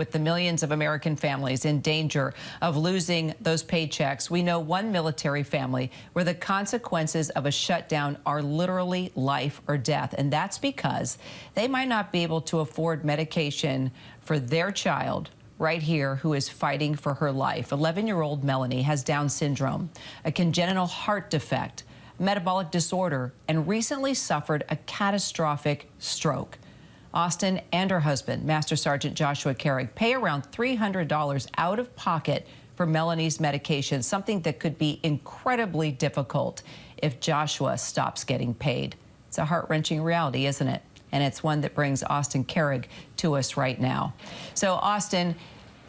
With the millions of American families in danger of losing those paychecks, we know one military family where the consequences of a shutdown are literally life or death. And that's because they might not be able to afford medication for their child right here who is fighting for her life. 11-year-old Melanie has Down syndrome, a congenital heart defect, metabolic disorder, and recently suffered a catastrophic stroke. Austin and her husband, Master Sergeant Joshua Carrigg, pay around $300 out of pocket for Melanie's medication, something that could be incredibly difficult if Joshua stops getting paid. It's a heart-wrenching reality, isn't it? And it's one that brings Austin Carrigg to us right now. So, Austin,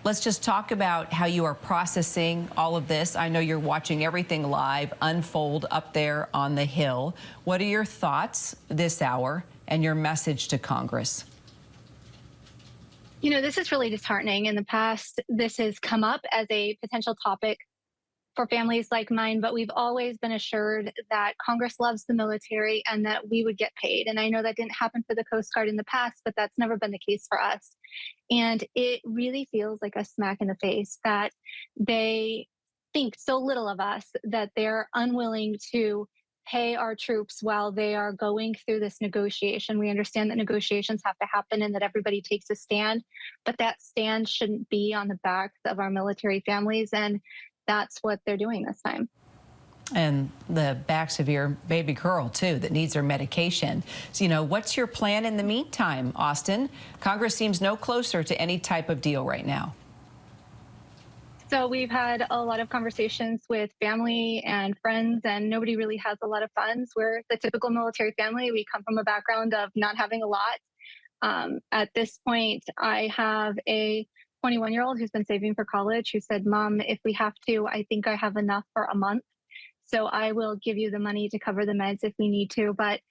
let's just talk about how you are processing all of this. I know you're watching everything live unfold up there on the Hill. What are your thoughts this hour and your message to Congress? You know, this is really disheartening. In the past, this has come up as a potential topic for families like mine, but we've always been assured that Congress loves the military and that we would get paid. And I know that didn't happen for the Coast Guard in the past, but that's never been the case for us. And it really feels like a smack in the face that they think so little of us that they're unwilling to pay our troops while they are going through this negotiation. We understand that negotiations have to happen and that everybody takes a stand, but that stand shouldn't be on the backs of our military families, and that's what they're doing this time. And the backs of your baby girl, too, that needs her medication. So, you know, what's your plan in the meantime, Austin? Congress seems no closer to any type of deal right now. So we've had a lot of conversations with family and friends, and nobody really has a lot of funds. We're the typical military family. We come from a background of not having a lot. At this point, I have a 21-year-old who's been saving for college who said, "Mom, if we have to, I think I have enough for a month. So I will give you the money to cover the meds if we need to." But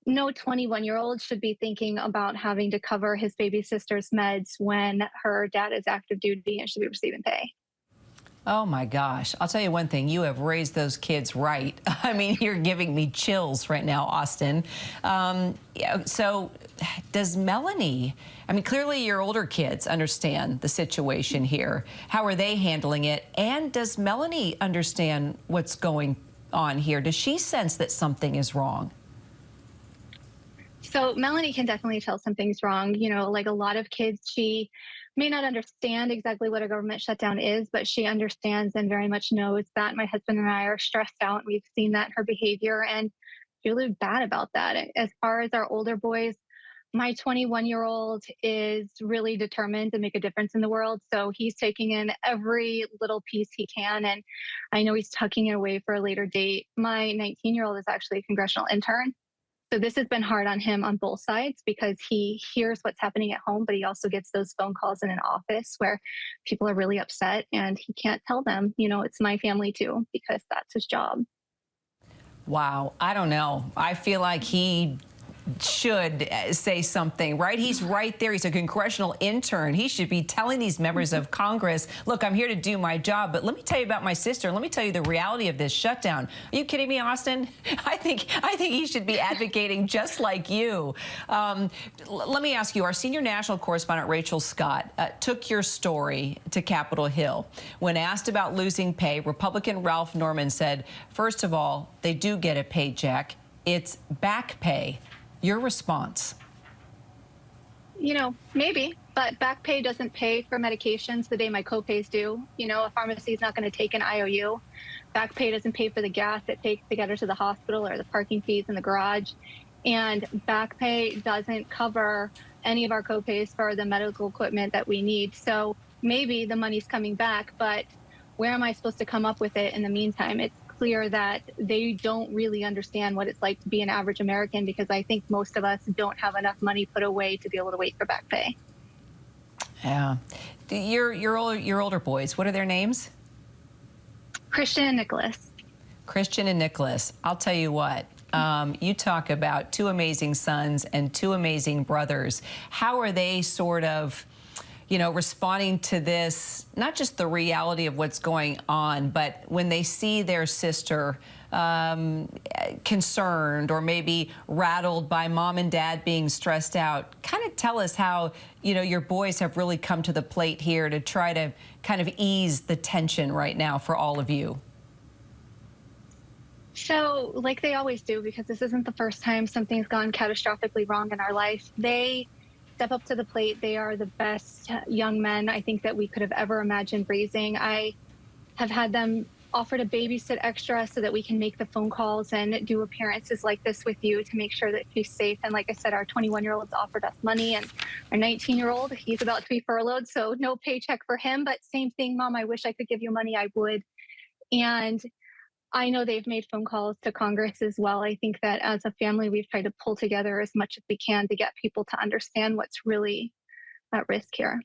no 21-year-old should be thinking about having to cover his baby sister's meds when her dad is active duty and should be receiving pay. Oh, my gosh. I'll tell you one thing. You have raised those kids right. I mean, you're giving me chills right now, Austin. So does Melanie, I mean, clearly your older kids understand the situation here. How are they handling it? And does Melanie understand what's going on here? Does she sense that something is wrong? So Melanie can definitely tell something's wrong. You know, like a lot of kids, she may not understand exactly what a government shutdown is, but she understands and very much knows that my husband and I are stressed out. We've seen that in her behavior and feel really bad about that. As far as our older boys, my 21-year-old is really determined to make a difference in the world. So he's taking in every little piece he can. And I know he's tucking it away for a later date. My 19-year-old is actually a congressional intern. So this has been hard on him on both sides because he hears what's happening at home, but he also gets those phone calls in an office where people are really upset and he can't tell them, you know, it's my family too, because that's his job. Wow. I don't know. I feel like he should say something, right? He's right there. He's a congressional intern. He should be telling these members of Congress, look, I'm here to do my job, but let me tell you about my sister. Let me tell you the reality of this shutdown. Are you kidding me, Austin? I think he should be advocating just like you. Let me ask you, our senior national correspondent, Rachel Scott, took your story to Capitol Hill. When asked about losing pay, Republican Ralph Norman said, first of all, they do get a paycheck. It's back pay. Your response? You know, maybe, but back pay doesn't pay for medications the day my copays do. You know, a pharmacy is not going to take an IOU. Back pay doesn't pay for the gas it takes to get her to the hospital or the parking fees in the garage. And back pay doesn't cover any of our copays for the medical equipment that we need. So maybe the money's coming back, but where am I supposed to come up with it in the meantime? It's clear that they don't really understand what it's like to be an average American, because I think most of us don't have enough money put away to be able to wait for back pay. Yeah. Your older boys, what are their names? Christian and Nicholas. Christian and Nicholas. I'll tell you what. You talk about two amazing sons and two amazing brothers. How are they sort of, you know, responding to this, not just the reality of what's going on, but when they see their sister concerned or maybe rattled by mom and dad being stressed out. Kind of tell us how, your boys have really come to the plate here to try to kind of ease the tension right now for all of you. So, like they always do, because this isn't the first time something's gone catastrophically wrong in our life, they step up to the plate. They are the best young men I think that we could have ever imagined raising. I have had them offer to babysit extra so that we can make the phone calls and do appearances like this with you to make sure that she's safe. And like I said, our 21-year-old's offered us money, and our 19-year-old, he's about to be furloughed, so no paycheck for him. But same thing, Mom, I wish I could give you money, I would. And I know they've made phone calls to Congress as well. I think that as a family, we've tried to pull together as much as we can to get people to understand what's really at risk here.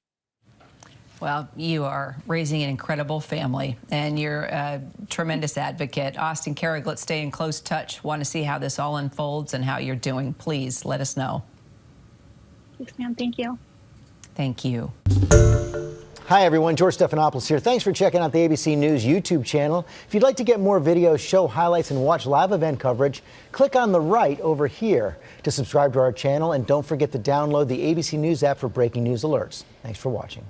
Well, you are raising an incredible family, and you're a tremendous advocate. Austin, Carrigg, let's stay in close touch. Want to see how this all unfolds and how you're doing. Please let us know. Yes, ma'am. Thank you. Thank you. Hi, everyone. George Stephanopoulos here. Thanks for checking out the ABC News YouTube channel. If you'd like to get more videos, show highlights, and watch live event coverage, click on the right over here to subscribe to our channel. And don't forget to download the ABC News app for breaking news alerts. Thanks for watching.